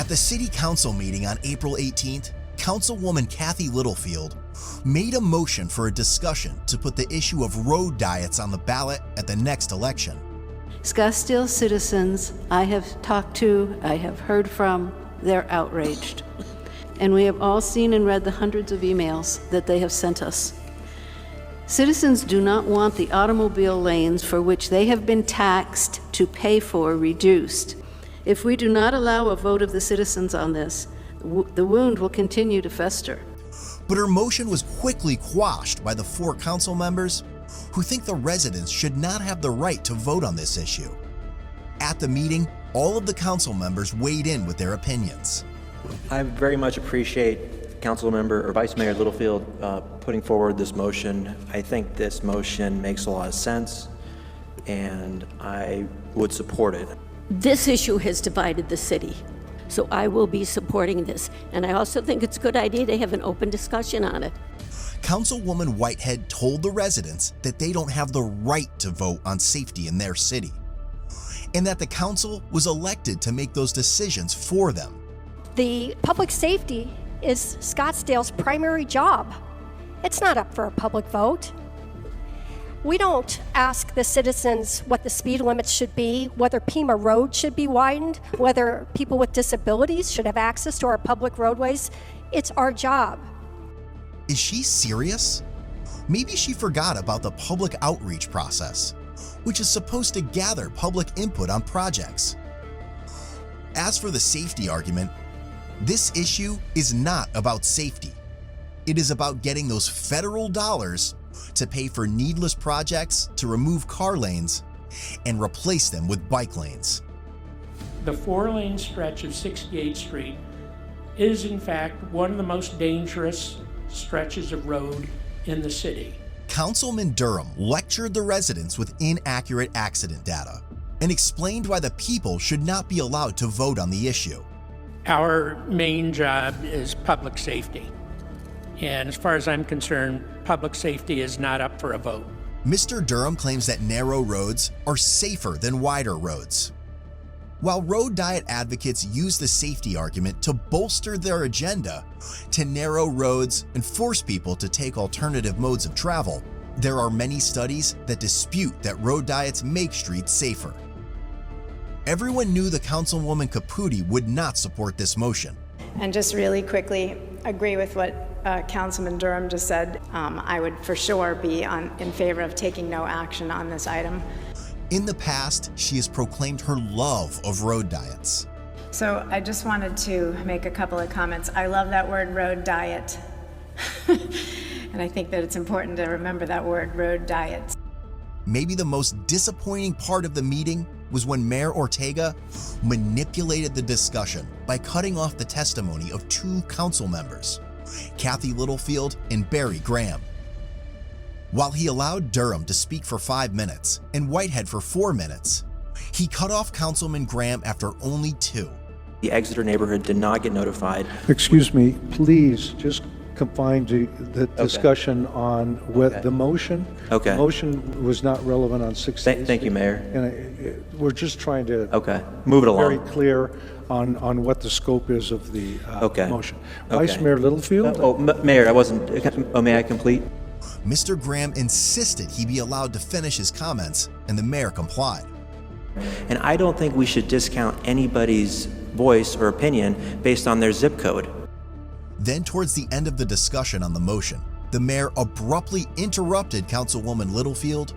At the City Council meeting on April 18th, Councilwoman Kathy Littlefield made a motion for a discussion to put the issue of road diets on the ballot at the next election. Scottsdale citizens I have talked to, I have heard from, they're outraged. And we have all seen and read the hundreds of emails that they have sent us. Citizens do not want the automobile lanes for which they have been taxed to pay for reduced. If we do not allow a vote of the citizens on this, the wound will continue to fester. But her motion was quickly quashed by the 4 council members who think the residents should not have the right to vote on this issue. At the meeting, all of the council members weighed in with their opinions. I very much appreciate Council Member or Vice Mayor Littlefield putting forward this motion. I think this motion makes a lot of sense, and I would support it. This issue has divided the city, so I will be supporting this. And I also think it's a good idea to have an open discussion on it. Councilwoman Whitehead told the residents that they don't have the right to vote on safety in their city, and that the council was elected to make those decisions for them. The public safety is Scottsdale's primary job. It's not up for a public vote. We don't ask the citizens what the speed limits should be, whether Pima Road should be widened, whether people with disabilities should have access to our public roadways. It's our job. Is she serious? Maybe she forgot about the public outreach process, which is supposed to gather public input on projects. As for the safety argument, this issue is not about safety. It is about getting those federal dollars to pay for needless projects to remove car lanes and replace them with bike lanes. The 4-lane stretch of 68th Street is in fact one of the most dangerous stretches of road in the city. Councilman Durham lectured the residents with inaccurate accident data and explained why the people should not be allowed to vote on the issue. Our main job is public safety. And as far as I'm concerned, public safety is not up for a vote. Mr. Durham claims that narrow roads are safer than wider roads. While road diet advocates use the safety argument to bolster their agenda to narrow roads and force people to take alternative modes of travel, there are many studies that dispute that road diets make streets safer. Everyone knew the Councilwoman Caputi would not support this motion. And just really quickly agree with what Councilman Durham just said. I would for sure be in favor of taking no action on this item. In the past, she has proclaimed her love of road diets. So I just wanted to make a couple of comments. I love that word, road diet. And I think that it's important to remember that word, road diet. Maybe the most disappointing part of the meeting was when Mayor Ortega manipulated the discussion by cutting off the testimony of 2 council members, Kathy Littlefield and Barry Graham. While he allowed Durham to speak for 5 minutes and Whitehead for 4 minutes, he cut off Councilman Graham after only 2. The Exeter neighborhood did not get notified. Excuse me, please just confine to the discussion on what the motion. Okay. The motion was not relevant on 6 Thank you, Mayor. And we're just trying to Move it along. very clear on what the scope is of the motion. Vice Okay. Mayor Littlefield? Mayor, I wasn't. May I complete? Mr. Graham insisted he be allowed to finish his comments, and the mayor complied. And I don't think we should discount anybody's voice or opinion based on their zip code. Then, towards the end of the discussion on the motion, the mayor abruptly interrupted Councilwoman Littlefield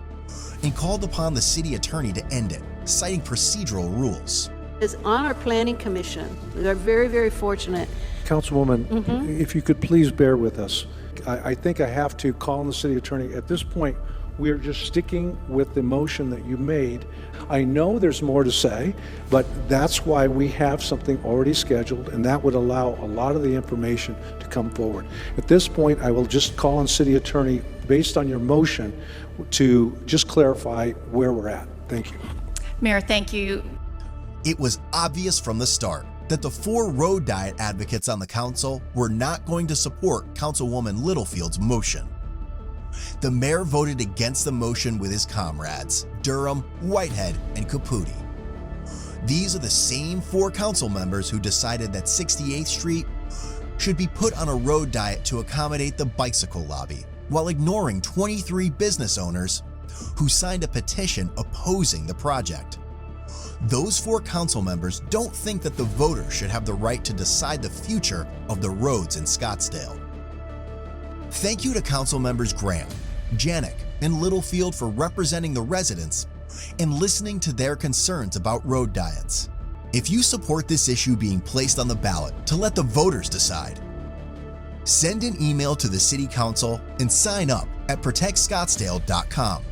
and called upon the city attorney to end it, citing procedural rules. It's on our planning commission. We are very, very fortunate. Councilwoman, if you could please bear with us. I think I have to call on the city attorney. At this point, we are just sticking with the motion that you made. I know there's more to say, but that's why we have something already scheduled, and that would allow a lot of the information to come forward. At this point, I will just call on city attorney, based on your motion, to just clarify where we're at. Thank you. Mayor, thank you. It was obvious from the start that the 4 road diet advocates on the council were not going to support Councilwoman Littlefield's motion. The mayor voted against the motion with his comrades, Durham, Whitehead, and Caputi. These are the same 4 council members who decided that 68th Street should be put on a road diet to accommodate the bicycle lobby, while ignoring 23 business owners who signed a petition opposing the project. Those 4 council members don't think that the voters should have the right to decide the future of the roads in Scottsdale. Thank you to Council Members Graham, Janik, and Littlefield for representing the residents and listening to their concerns about road diets. If you support this issue being placed on the ballot to let the voters decide, send an email to the City Council and sign up at protectscottsdale.com.